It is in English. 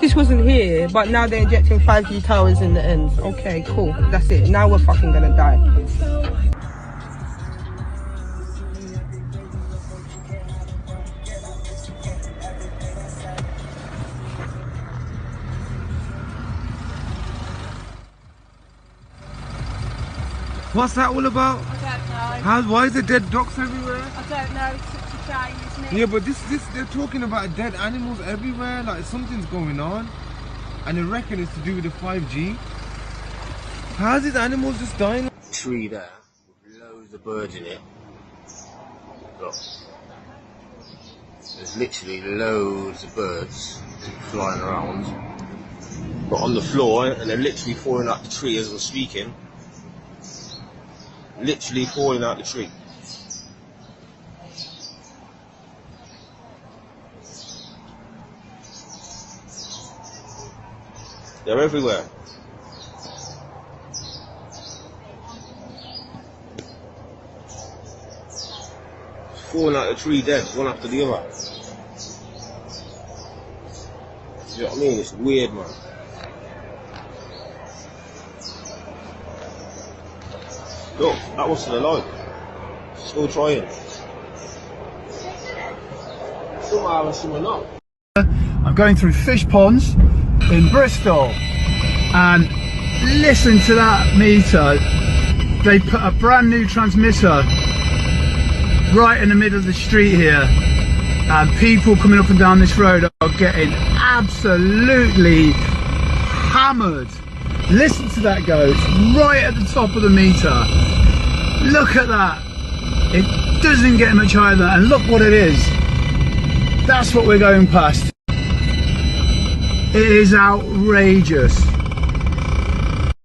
This wasn't here, but now they're injecting 5G towers in the end. Okay, cool. That's it. Now we're fucking gonna die. What's that all about? I don't know. Why is there dead dogs everywhere? I don't know. It's such a shame, isn't it? Yeah, but this they're talking about dead animals everywhere. Like something's going on, and they reckon it's to do with the 5G. How's these animals just dying? Tree there with loads of birds in it. Look, there's literally loads of birds flying around, but on the floor, and they're literally falling out the tree as we're speaking. Literally falling out the tree. They're everywhere. Falling out the tree dead, one after the other. You know what I mean? It's weird, man. Look, that was still alive. Still trying. Somehow or somehow not. I'm going through fish ponds in Bristol, and listen to that meter. They put a brand new transmitter right in the middle of the street here, and people coming up and down this road are getting absolutely hammered. Listen to that go, it's right at the top of the meter. Look at that. It doesn't get much higher than that, and look what it is. That's what we're going past. It is outrageous.